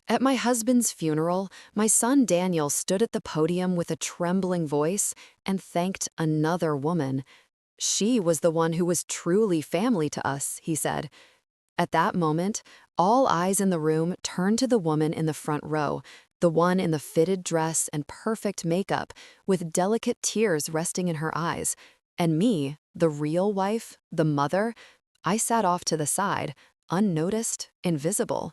At my husband's funeral, my son Daniel stood at the podium with a trembling voice and thanked another woman. She was the one who was truly family to us, he said. At that moment, all eyes in the room turned to the woman in the front row, the one in the fitted dress and perfect makeup, with delicate tears resting in her eyes. And me, the real wife, the mother, I sat off to the side, unnoticed, invisible.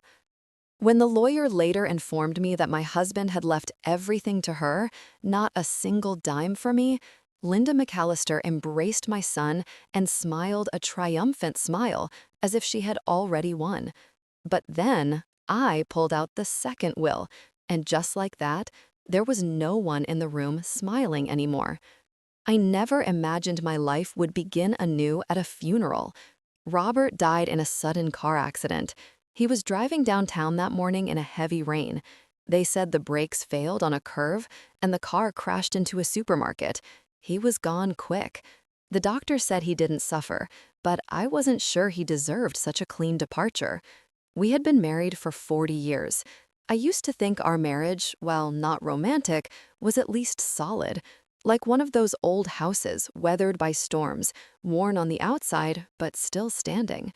When the lawyer later informed me that my husband had left everything to her, not a single dime for me, Linda McAllister embraced my son and smiled a triumphant smile as if she had already won. But then I pulled out the second will, and just like that, there was no one in the room smiling anymore. I never imagined my life would begin anew at a funeral. Robert died in a sudden car accident. He was driving downtown that morning in a heavy rain. They said the brakes failed on a curve and the car crashed into a supermarket. He was gone quick. The doctor said he didn't suffer, but I wasn't sure he deserved such a clean departure. We had been married for 40 years. I used to think our marriage, while not romantic, was at least solid, like one of those old houses weathered by storms, worn on the outside but still standing.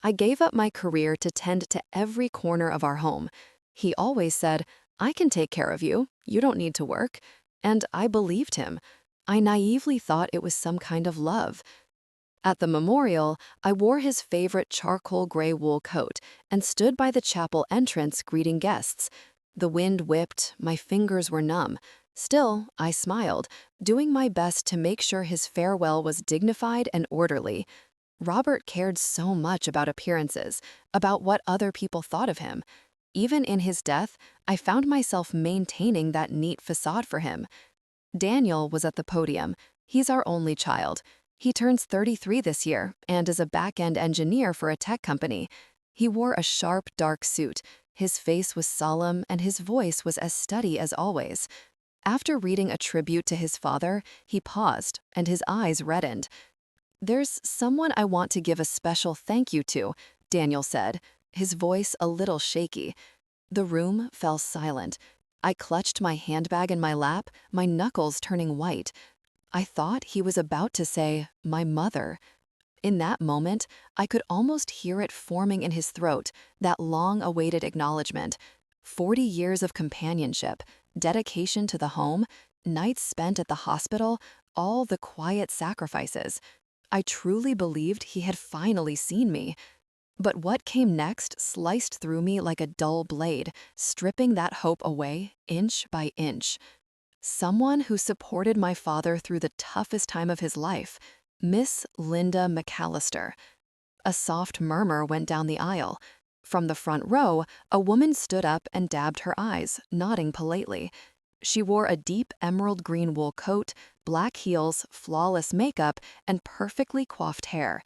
I gave up my career to tend to every corner of our home. He always said, "I can take care of you. You don't need to work." And I believed him. I naively thought it was some kind of love. At the memorial, I wore his favorite charcoal gray wool coat and stood by the chapel entrance greeting guests. The wind whipped, my fingers were numb. Still, I smiled, doing my best to make sure his farewell was dignified and orderly. Robert cared so much about appearances, about what other people thought of him. Even in his death, I found myself maintaining that neat facade for him. Daniel was at the podium. He's our only child. He turns 33 this year and is a back-end engineer for a tech company. He wore a sharp, dark suit. His face was solemn and his voice was as steady as always. After reading a tribute to his father, he paused and his eyes reddened. "There's someone I want to give a special thank you to," Daniel said, his voice a little shaky. The room fell silent. I clutched my handbag in my lap, my knuckles turning white. I thought he was about to say, "my mother." In that moment, I could almost hear it forming in his throat, that long-awaited acknowledgement. 40 years of companionship, dedication to the home, nights spent at the hospital, all the quiet sacrifices. I truly believed he had finally seen me. But what came next sliced through me like a dull blade, stripping that hope away inch by inch. Someone who supported my father through the toughest time of his life, Miss Linda McAllister. A soft murmur went down the aisle. From the front row, a woman stood up and dabbed her eyes, nodding politely. She wore a deep emerald green wool coat, black heels, flawless makeup, and perfectly coiffed hair.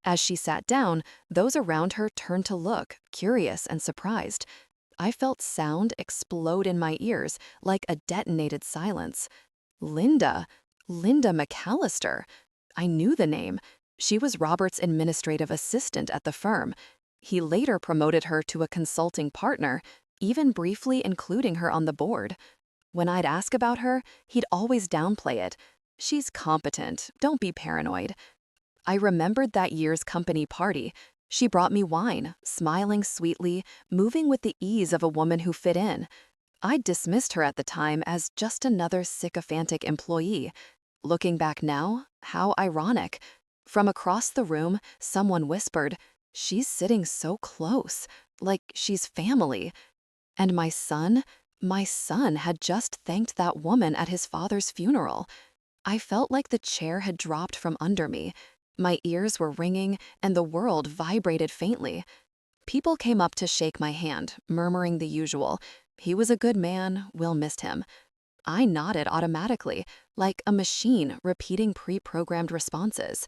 As she sat down, those around her turned to look, curious and surprised. I felt sound explode in my ears like a detonated silence. Linda, Linda McAllister. I knew the name. She was Robert's administrative assistant at the firm. He later promoted her to a consulting partner, even briefly including her on the board. When I'd ask about her, he'd always downplay it. "She's competent, don't be paranoid." I remembered that year's company party. She brought me wine, smiling sweetly, moving with the ease of a woman who fit in. I'd dismissed her at the time as just another sycophantic employee. Looking back now, how ironic. From across the room, someone whispered, "She's sitting so close, like she's family." And my son had just thanked that woman at his father's funeral. I felt like the chair had dropped from under me. My ears were ringing, and the world vibrated faintly. People came up to shake my hand, murmuring the usual. "He was a good man, Will missed him." I nodded automatically, like a machine repeating pre-programmed responses.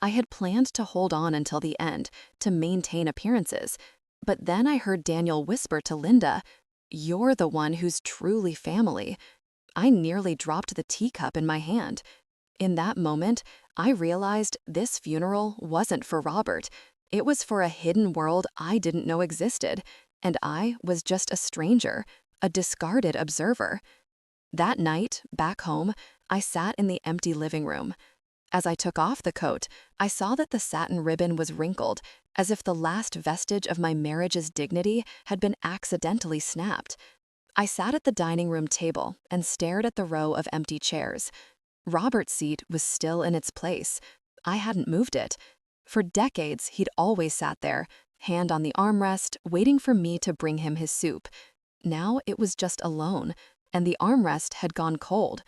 I had planned to hold on until the end, to maintain appearances. But then I heard Daniel whisper to Linda, "You're the one who's truly family." I nearly dropped the teacup in my hand. In that moment, I realized this funeral wasn't for Robert. It was for a hidden world I didn't know existed, and I was just a stranger, a discarded observer. That night, back home, I sat in the empty living room. As I took off the coat, I saw that the satin ribbon was wrinkled, as if the last vestige of my marriage's dignity had been accidentally snapped. I sat at the dining room table and stared at the row of empty chairs. Robert's seat was still in its place. I hadn't moved it. For decades, he'd always sat there, hand on the armrest, waiting for me to bring him his soup. Now it was just alone, and the armrest had gone cold.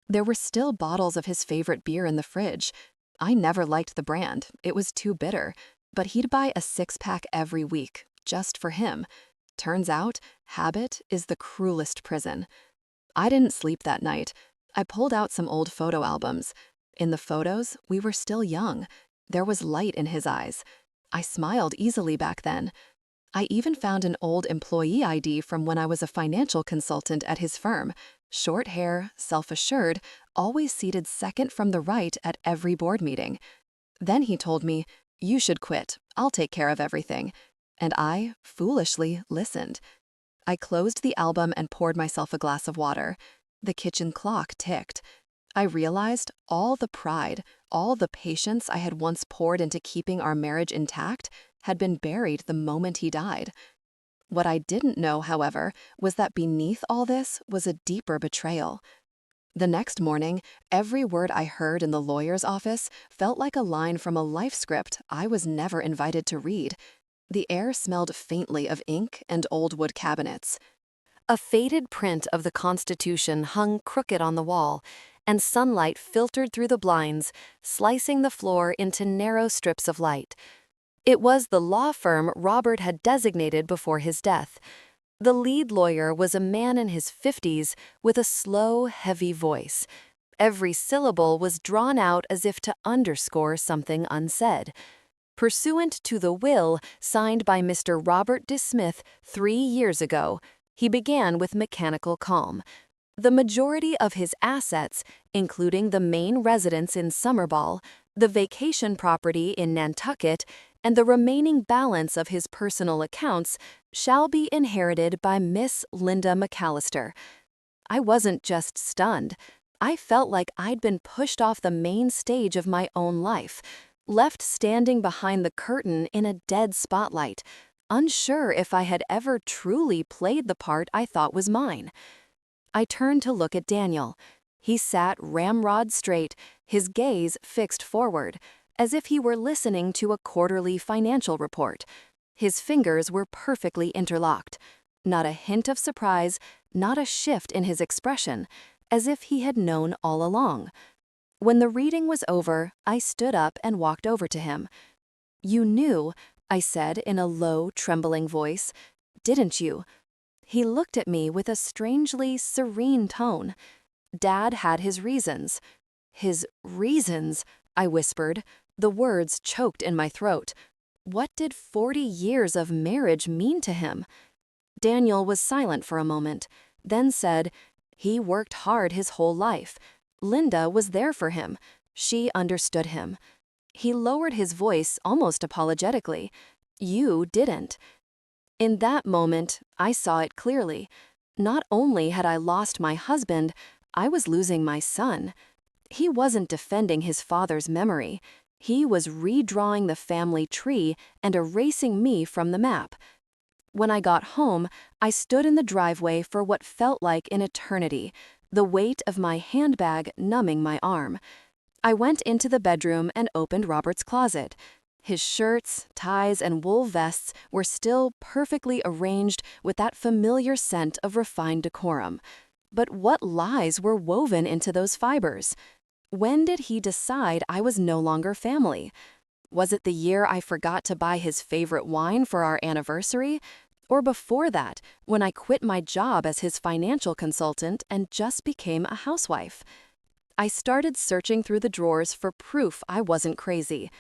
There were still bottles of his favorite beer in the fridge. I never liked the brand, it was too bitter, but he'd buy a six-pack every week, just for him. Turns out, habit is the cruelest prison. I didn't sleep that night. I pulled out some old photo albums. In the photos, we were still young. There was light in his eyes. I smiled easily back then. I even found an old employee ID from when I was a financial consultant at his firm. Short hair, self-assured, always seated second from the right at every board meeting. Then he told me, "You should quit. I'll take care of everything." And I, foolishly, listened. I closed the album and poured myself a glass of water. The kitchen clock ticked. I realized all the pride, all the patience I had once poured into keeping our marriage intact had been buried the moment he died. What I didn't know, however, was that beneath all this was a deeper betrayal. The next morning, every word I heard in the lawyer's office felt like a line from a life script I was never invited to read. The air smelled faintly of ink and old wood cabinets. A faded print of the Constitution hung crooked on the wall, and sunlight filtered through the blinds, slicing the floor into narrow strips of light. It was the law firm Robert had designated before his death. The lead lawyer was a man in his 50s with a slow, heavy voice. Every syllable was drawn out as if to underscore something unsaid. Pursuant to the will signed by Mr. Robert De Smith 3 years ago, he began with mechanical calm. The majority of his assets, including the main residence in Summerball, the vacation property in Nantucket, and the remaining balance of his personal accounts, shall be inherited by Miss Linda McAllister. I wasn't just stunned. I felt like I'd been pushed off the main stage of my own life, left standing behind the curtain in a dead spotlight, unsure if I had ever truly played the part I thought was mine. I turned to look at Daniel. He sat ramrod straight, his gaze fixed forward, as if he were listening to a quarterly financial report. His fingers were perfectly interlocked. Not a hint of surprise, not a shift in his expression, as if he had known all along. When the reading was over, I stood up and walked over to him. "You knew," I said in a low, trembling voice, "didn't you?" He looked at me with a strangely serene tone. Dad had his reasons. His reasons, I whispered, the words choked in my throat. What did 40 years of marriage mean to him? Daniel was silent for a moment, then said, "He worked hard his whole life. Linda was there for him. She understood him." He lowered his voice almost apologetically. "You didn't." In that moment, I saw it clearly. Not only had I lost my husband, I was losing my son. He wasn't defending his father's memory. He was redrawing the family tree and erasing me from the map. When I got home, I stood in the driveway for what felt like an eternity, the weight of my handbag numbing my arm. I went into the bedroom and opened Robert's closet. His shirts, ties, and wool vests were still perfectly arranged with that familiar scent of refined decorum. But what lies were woven into those fibers? When did he decide I was no longer family? Was it the year I forgot to buy his favorite wine for our anniversary? Or before that, when I quit my job as his financial consultant and just became a housewife? I started searching through the drawers for proof I wasn't crazy.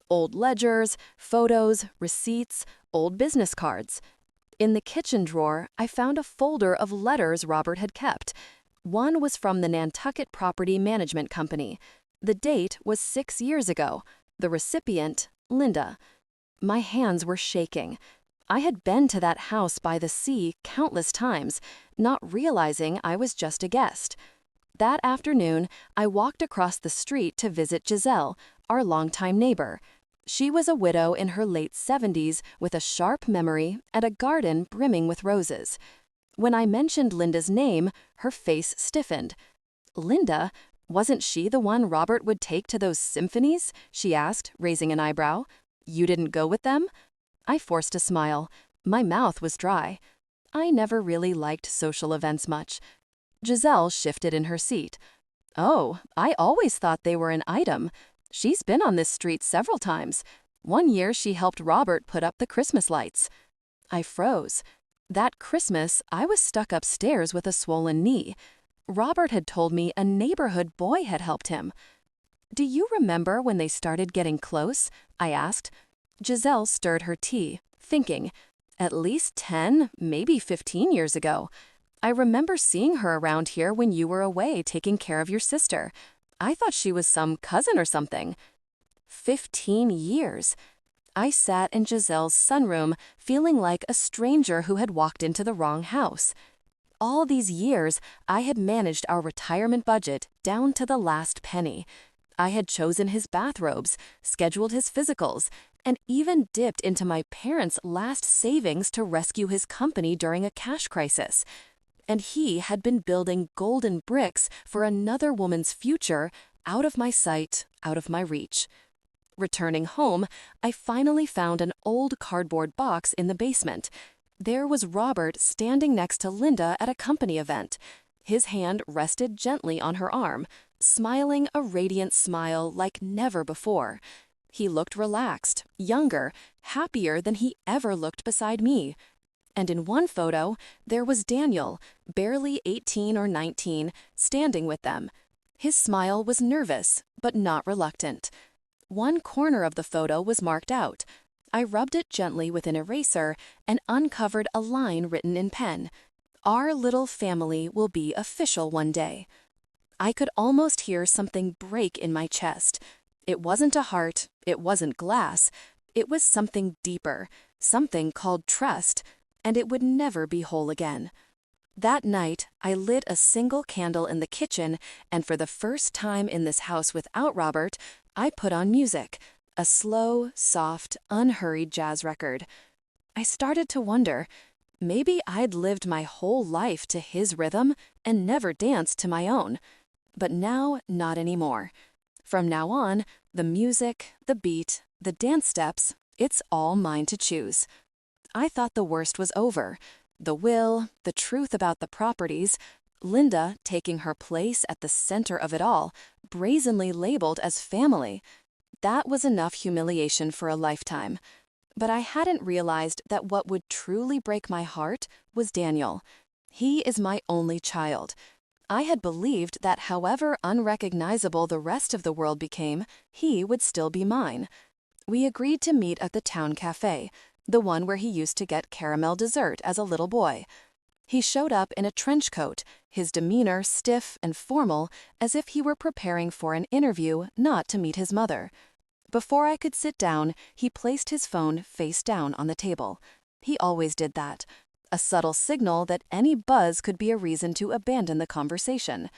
Old ledgers, photos, receipts, old business cards. In the kitchen drawer, I found a folder of letters Robert had kept. One was from the Nantucket Property Management Company. The date was 6 years ago. The recipient, Linda. My hands were shaking. I had been to that house by the sea countless times, not realizing I was just a guest. That afternoon, I walked across the street to visit Giselle, our longtime neighbor. She was a widow in her late 70s with a sharp memory and a garden brimming with roses. When I mentioned Linda's name, her face stiffened. Linda? Wasn't she the one Robert would take to those symphonies? She asked, raising an eyebrow. You didn't go with them? I forced a smile. My mouth was dry. I never really liked social events much. Giselle shifted in her seat. Oh, I always thought they were an item. She's been on this street several times. One year she helped Robert put up the Christmas lights. I froze. That Christmas, I was stuck upstairs with a swollen knee. Robert had told me a neighborhood boy had helped him. Do you remember when they started getting close? I asked. Giselle stirred her tea, thinking, at least 10, maybe 15 years ago. I remember seeing her around here when you were away taking care of your sister. I thought she was some cousin or something. 15 years. I sat in Giselle's sunroom, feeling like a stranger who had walked into the wrong house. All these years, I had managed our retirement budget down to the last penny. I had chosen his bathrobes, scheduled his physicals, and even dipped into my parents' last savings to rescue his company during a cash crisis. And he had been building golden bricks for another woman's future, out of my sight, out of my reach. Returning home, I finally found an old cardboard box in the basement. There was Robert standing next to Linda at a company event. His hand rested gently on her arm, smiling a radiant smile like never before. He looked relaxed, younger, happier than he ever looked beside me. And in one photo, there was Daniel, barely 18 or 19, standing with them. His smile was nervous, but not reluctant. One corner of the photo was marked out. I rubbed it gently with an eraser and uncovered a line written in pen. Our little family will be official one day. I could almost hear something break in my chest. It wasn't a heart, it wasn't glass. It was something deeper, something called trust, and it would never be whole again. That night, I lit a single candle in the kitchen, and for the first time in this house without Robert, I put on music, a slow, soft, unhurried jazz record. I started to wonder, maybe I'd lived my whole life to his rhythm and never danced to my own. But now, not anymore. From now on, the music, the beat, the dance steps, it's all mine to choose. I thought the worst was over. The will, the truth about the properties, Linda taking her place at the center of it all, brazenly labeled as family. That was enough humiliation for a lifetime. But I hadn't realized that what would truly break my heart was Daniel. He is my only child. I had believed that however unrecognizable the rest of the world became, he would still be mine. We agreed to meet at the town cafe, the one where he used to get caramel dessert as a little boy. He showed up in a trench coat, his demeanor stiff and formal, as if he were preparing for an interview, not to meet his mother. Before I could sit down, he placed his phone face down on the table. He always did that, a subtle signal that any buzz could be a reason to abandon the conversation.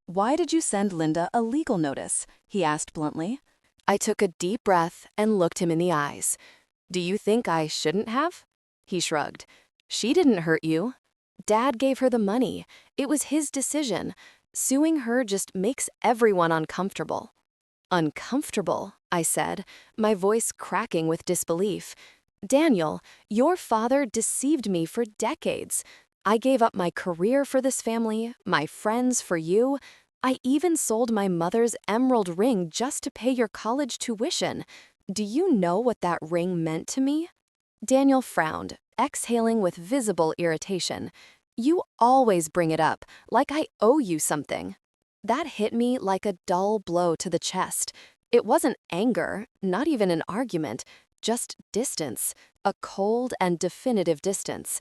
"Why did you send Linda a legal notice?" he asked bluntly. I took a deep breath and looked him in the eyes. "Do you think I shouldn't have?" He shrugged. "She didn't hurt you. Dad gave her the money. It was his decision. Suing her just makes everyone uncomfortable." "Uncomfortable?" I said, my voice cracking with disbelief. "Daniel, your father deceived me for decades. I gave up my career for this family, my friends for you. I even sold my mother's emerald ring just to pay your college tuition. Do you know what that ring meant to me?" Daniel frowned, exhaling with visible irritation. "You always bring it up, like I owe you something." That hit me like a dull blow to the chest. It wasn't anger, not even an argument, just distance, a cold and definitive distance.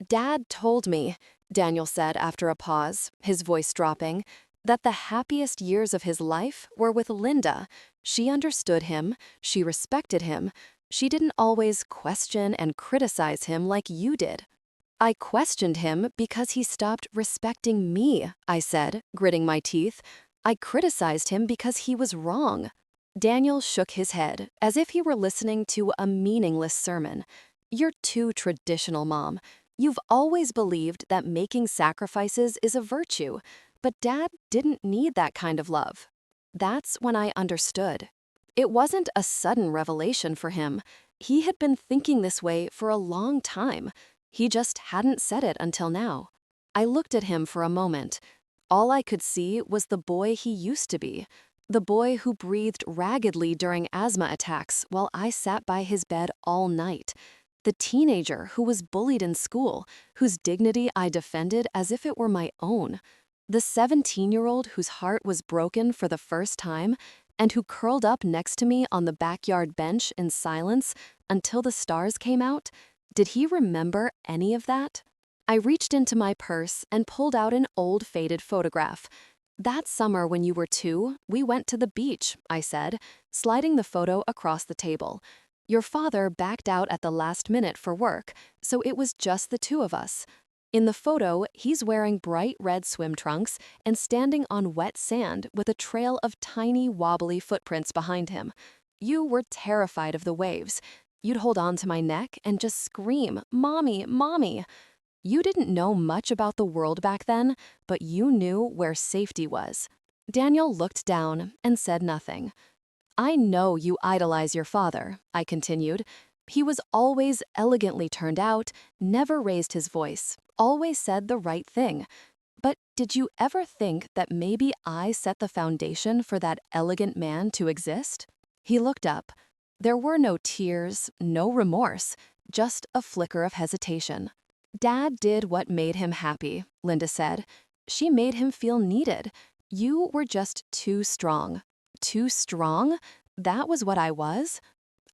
"Dad told me," Daniel said after a pause, his voice dropping, "that the happiest years of his life were with Linda. She understood him, she respected him. She didn't always question and criticize him like you did. I questioned him because he stopped respecting me, I said, gritting my teeth. I criticized him because he was wrong. Daniel shook his head, as if he were listening to a meaningless sermon. You're too traditional, Mom. You've always believed that making sacrifices is a virtue, but Dad didn't need that kind of love. That's when I understood. It wasn't a sudden revelation for him. He had been thinking this way for a long time. He just hadn't said it until now. I looked at him for a moment. All I could see was the boy he used to be, the boy who breathed raggedly during asthma attacks while I sat by his bed all night, the teenager who was bullied in school, whose dignity I defended as if it were my own, the 17-year-old whose heart was broken for the first time and who curled up next to me on the backyard bench in silence until the stars came out. Did he remember any of that? I reached into my purse and pulled out an old faded photograph. That summer when you were 2, we went to the beach, I said, sliding the photo across the table. Your father backed out at the last minute for work, so it was just the 2 of us. In the photo, he's wearing bright red swim trunks and standing on wet sand with a trail of tiny, wobbly footprints behind him. You were terrified of the waves. You'd hold on to my neck and just scream, "Mommy, Mommy." You didn't know much about the world back then, but you knew where safety was. Daniel looked down and said nothing. I know you idolize your father, I continued. He was always elegantly turned out, never raised his voice, always said the right thing. But did you ever think that maybe I set the foundation for that elegant man to exist? He looked up. There were no tears, no remorse, just a flicker of hesitation. Dad did what made him happy, Linda said. She made him feel needed. You were just too strong. Too strong? That was what I was?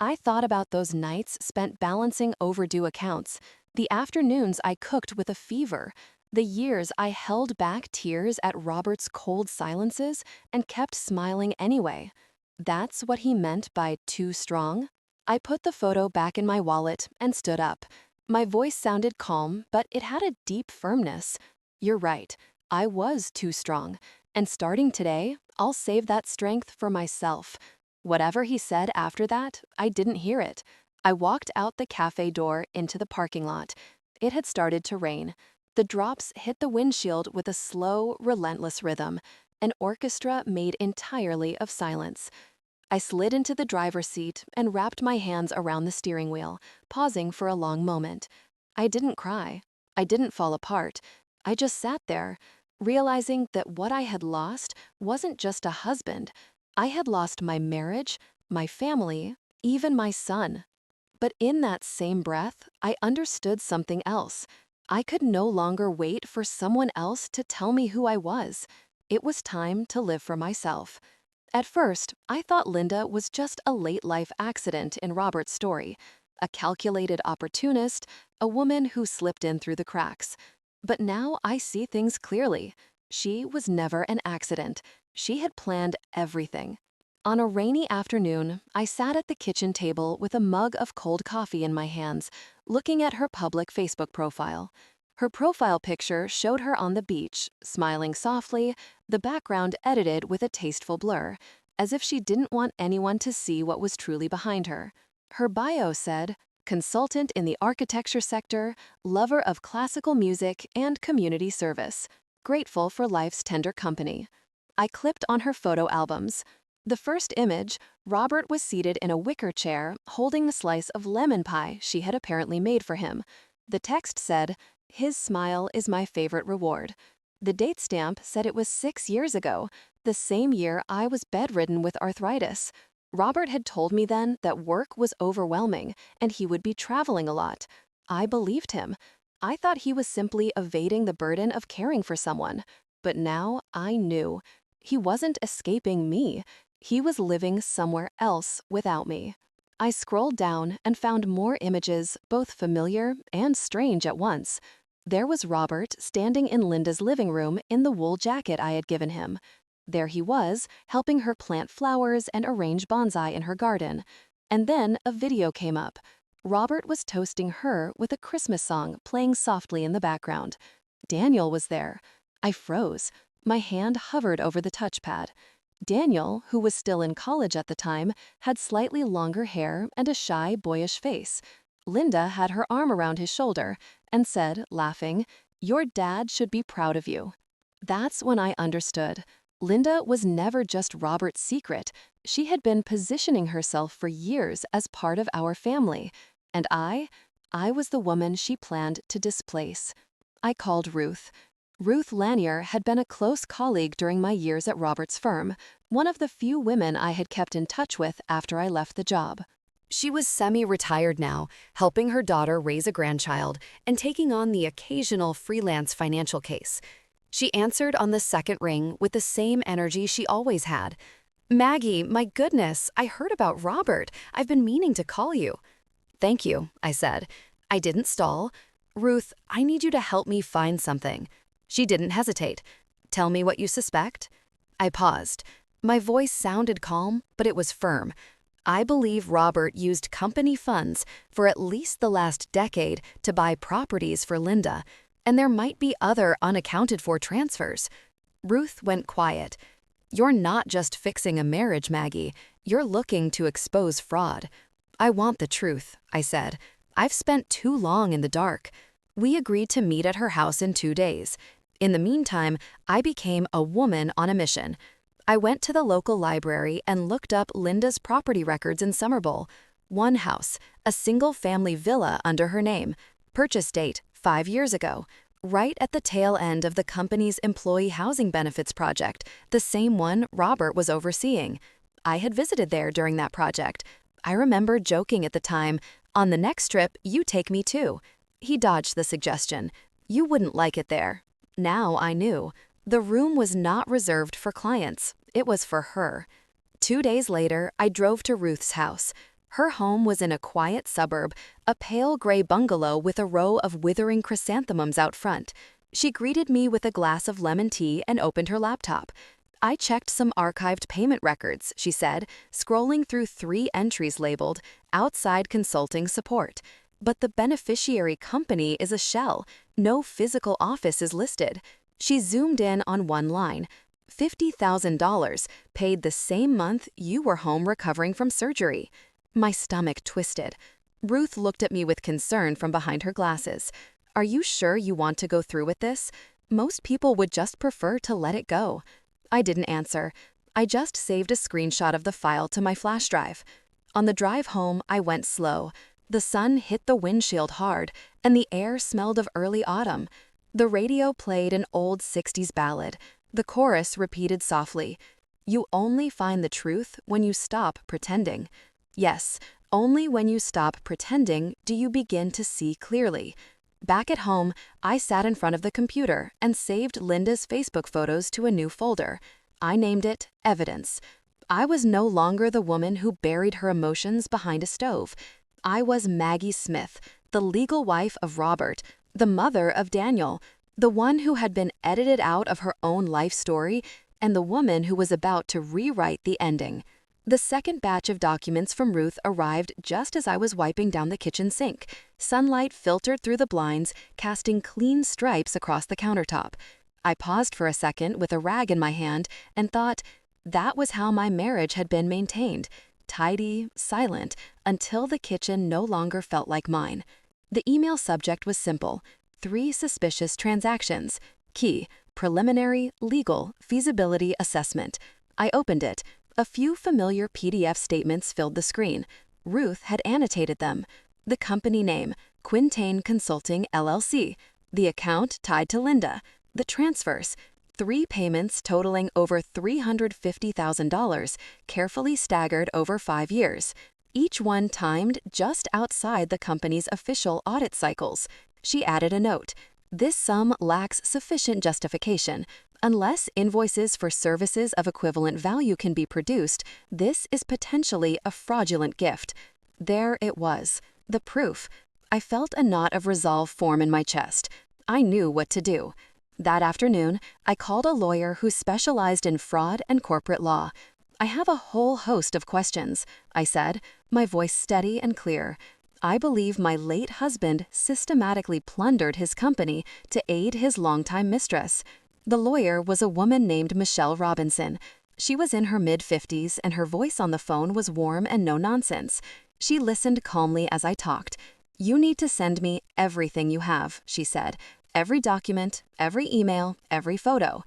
I thought about those nights spent balancing overdue accounts, the afternoons I cooked with a fever, the years I held back tears at Robert's cold silences and kept smiling anyway. That's what he meant by too strong? I put the photo back in my wallet and stood up. My voice sounded calm, but it had a deep firmness. You're right, I was too strong, and starting today, I'll save that strength for myself. Whatever he said after that, I didn't hear it. I walked out the cafe door into the parking lot. It had started to rain. The drops hit the windshield with a slow, relentless rhythm, an orchestra made entirely of silence. I slid into the driver's seat and wrapped my hands around the steering wheel, pausing for a long moment. I didn't cry. I didn't fall apart. I just sat there, realizing that what I had lost wasn't just a husband. I had lost my marriage, my family, even my son. But in that same breath, I understood something else. I could no longer wait for someone else to tell me who I was. It was time to live for myself. At first, I thought Linda was just a late-life accident in Robert's story, a calculated opportunist, a woman who slipped in through the cracks. But now I see things clearly. She was never an accident. She had planned everything. On a rainy afternoon, I sat at the kitchen table with a mug of cold coffee in my hands, looking at her public Facebook profile. Her profile picture showed her on the beach, smiling softly, the background edited with a tasteful blur, as if she didn't want anyone to see what was truly behind her. Her bio said, consultant in the architecture sector, lover of classical music and community service, grateful for life's tender company. I clipped on her photo albums. The first image, Robert was seated in a wicker chair, holding a slice of lemon pie she had apparently made for him. The text said, "His smile is my favorite reward." The date stamp said it was 6 years ago, the same year I was bedridden with arthritis. Robert had told me then that work was overwhelming and he would be traveling a lot. I believed him. I thought he was simply evading the burden of caring for someone. But now I knew. He wasn't escaping me. He was living somewhere else without me. I scrolled down and found more images, both familiar and strange at once. There was Robert standing in Linda's living room in the wool jacket I had given him. There he was, helping her plant flowers and arrange bonsai in her garden. And then a video came up. Robert was toasting her with a Christmas song playing softly in the background. Daniel was there. I froze. My hand hovered over the touchpad. Daniel, who was still in college at the time, had slightly longer hair and a shy, boyish face. Linda had her arm around his shoulder and said, laughing, "Your dad should be proud of you." That's when I understood. Linda was never just Robert's secret. She had been positioning herself for years as part of our family. And I was the woman she planned to displace. I called Ruth. Ruth Lanier had been a close colleague during my years at Robert's firm, one of the few women I had kept in touch with after I left the job. She was semi-retired now, helping her daughter raise a grandchild and taking on the occasional freelance financial case. She answered on the second ring with the same energy she always had. "Maggie, my goodness, I heard about Robert. I've been meaning to call you." "Thank you," I said. I didn't stall. "Ruth, I need you to help me find something." She didn't hesitate. "Tell me what you suspect." I paused. My voice sounded calm, but it was firm. I believe Robert used company funds for at least the last decade to buy properties for Linda, and there might be other unaccounted-for transfers. Ruth went quiet. "You're not just fixing a marriage, Maggie. You're looking to expose fraud." "I want the truth," I said. "I've spent too long in the dark." We agreed to meet at her house in 2 days. In the meantime, I became a woman on a mission. I went to the local library and looked up Linda's property records in Summerbowl. One house, a single-family villa under her name. Purchase date, 5 years ago. Right at the tail end of the company's employee housing benefits project, the same one Robert was overseeing. I had visited there during that project. I remember joking at the time, "On the next trip, you take me too." He dodged the suggestion. "You wouldn't like it there." Now I knew. The room was not reserved for clients. It was for her. 2 days later, I drove to Ruth's house. Her home was in a quiet suburb, a pale gray bungalow with a row of withering chrysanthemums out front. She greeted me with a glass of lemon tea and opened her laptop. "I checked some archived payment records," she said, scrolling through 3 entries labeled "Outside Consulting Support." "But the beneficiary company is a shell. No physical office is listed." She zoomed in on one line. $50,000 paid the same month you were home recovering from surgery. My stomach twisted. Ruth looked at me with concern from behind her glasses. "Are you sure you want to go through with this? Most people would just prefer to let it go." I didn't answer. I just saved a screenshot of the file to my flash drive. On the drive home, I went slow. The sun hit the windshield hard, and the air smelled of early autumn. The radio played an old 60s ballad. The chorus repeated softly, "You only find the truth when you stop pretending." Yes, only when you stop pretending do you begin to see clearly. Back at home, I sat in front of the computer and saved Linda's Facebook photos to a new folder. I named it Evidence. I was no longer the woman who buried her emotions behind a stove. I was Maggie Smith, the legal wife of Robert, the mother of Daniel, the one who had been edited out of her own life story, and the woman who was about to rewrite the ending. The second batch of documents from Ruth arrived just as I was wiping down the kitchen sink. Sunlight filtered through the blinds, casting clean stripes across the countertop. I paused for a second with a rag in my hand and thought, that was how my marriage had been maintained. Tidy, silent, until the kitchen no longer felt like mine. The email subject was simple: 3 suspicious transactions. Key: preliminary, legal, feasibility assessment. I opened it. A few familiar PDF statements filled the screen. Ruth had annotated them. The company name, Quintain Consulting LLC. The account tied to Linda. The transfers, 3 payments totaling over $350,000, carefully staggered over 5 years. Each one timed just outside the company's official audit cycles. She added a note. This sum lacks sufficient justification. Unless invoices for services of equivalent value can be produced, this is potentially a fraudulent gift. There it was, the proof. I felt a knot of resolve form in my chest. I knew what to do. That afternoon, I called a lawyer who specialized in fraud and corporate law. I have a whole host of questions, I said, my voice steady and clear. I believe my late husband systematically plundered his company to aid his longtime mistress. The lawyer was a woman named Michelle Robinson. She was in her mid-50s and her voice on the phone was warm and no nonsense. She listened calmly as I talked. "You need to send me everything you have," she said. "Every document, every email, every photo."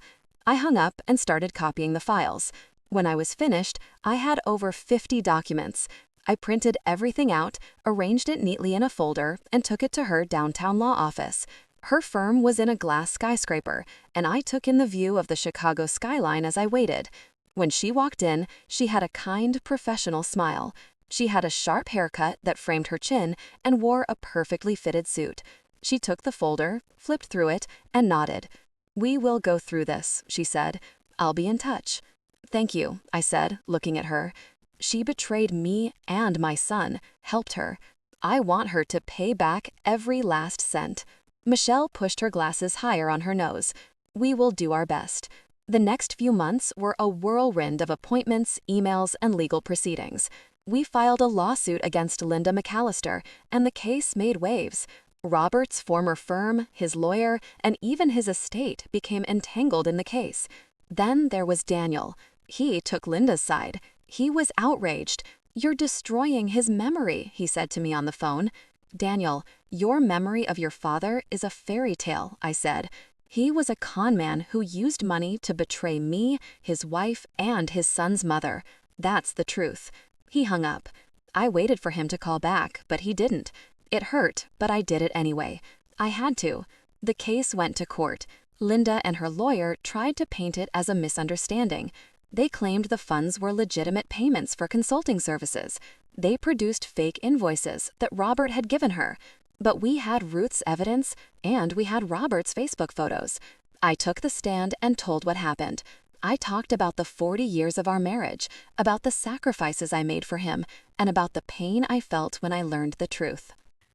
I hung up and started copying the files. When I was finished, I had over 50 documents. I printed everything out, arranged it neatly in a folder, and took it to her downtown law office. Her firm was in a glass skyscraper, and I took in the view of the Chicago skyline as I waited. When she walked in, she had a kind, professional smile. She had a sharp haircut that framed her chin and wore a perfectly fitted suit. She took the folder, flipped through it, and nodded. "We will go through this," she said. "I'll be in touch." "Thank you," I said, looking at her. She betrayed me and my son, helped her. I want her to pay back every last cent. Michelle pushed her glasses higher on her nose. "We will do our best." The next few months were a whirlwind of appointments, emails, and legal proceedings. We filed a lawsuit against Linda McAllister, and the case made waves. Robert's former firm, his lawyer, and even his estate became entangled in the case. Then there was Daniel. He took Linda's side. He was outraged. "You're destroying his memory," he said to me on the phone. "Daniel, your memory of your father is a fairy tale," I said. "He was a con man who used money to betray me, his wife, and his son's mother. That's the truth." He hung up. I waited for him to call back, but he didn't. It hurt, but I did it anyway. I had to. The case went to court. Linda and her lawyer tried to paint it as a misunderstanding. They claimed the funds were legitimate payments for consulting services. They produced fake invoices that Robert had given her. But we had Ruth's evidence, and we had Robert's Facebook photos. I took the stand and told what happened. I talked about the 40 years of our marriage, about the sacrifices I made for him, and about the pain I felt when I learned the truth.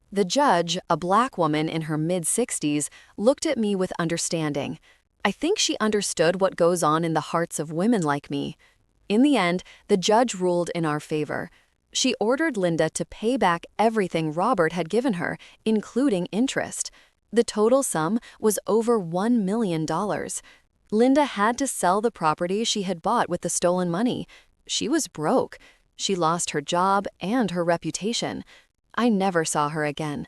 The judge, a Black woman in her mid-60s, looked at me with understanding. I think she understood what goes on in the hearts of women like me. In the end, the judge ruled in our favor. She ordered Linda to pay back everything Robert had given her, including interest. The total sum was over $1 million. Linda had to sell the property she had bought with the stolen money. She was broke. She lost her job and her reputation. I never saw her again.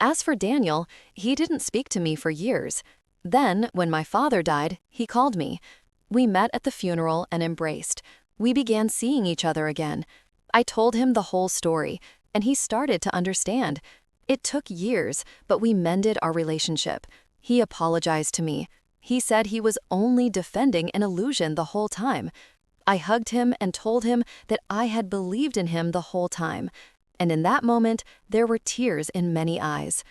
As for Daniel, he didn't speak to me for years. Then, when my father died, he called me. We met at the funeral and embraced. We began seeing each other again. I told him the whole story, and he started to understand. It took years, but we mended our relationship. He apologized to me. He said he was only defending an illusion the whole time. I hugged him and told him that I had believed in him the whole time. And in that moment, there were tears in many eyes.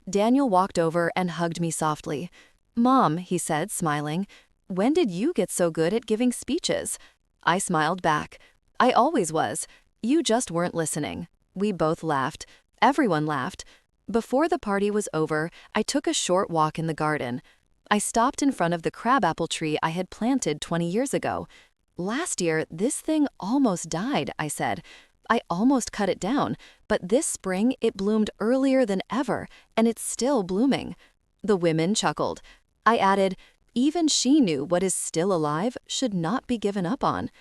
Daniel walked over and hugged me softly. "Mom," he said, smiling, "when did you get so good at giving speeches?" I smiled back. "I always was. You just weren't listening." We both laughed. Everyone laughed. Before the party was over, I took a short walk in the garden. I stopped in front of the crabapple tree I had planted 20 years ago. "Last year, this thing almost died," I said. "I almost cut it down, but this spring it bloomed earlier than ever, and it's still blooming." The women chuckled. I added, "Even she knew what is still alive should not be given up on."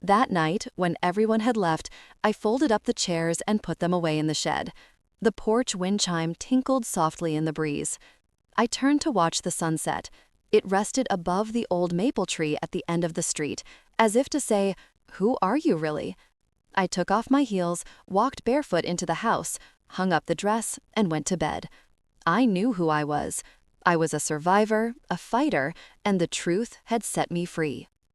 That night, when everyone had left, I folded up the chairs and put them away in the shed. The porch wind chime tinkled softly in the breeze. I turned to watch the sunset. It rested above the old maple tree at the end of the street, as if to say, "Who are you really?" I took off my heels, walked barefoot into the house, hung up the dress, and went to bed. I knew who I was. I was a survivor, a fighter, and the truth had set me free.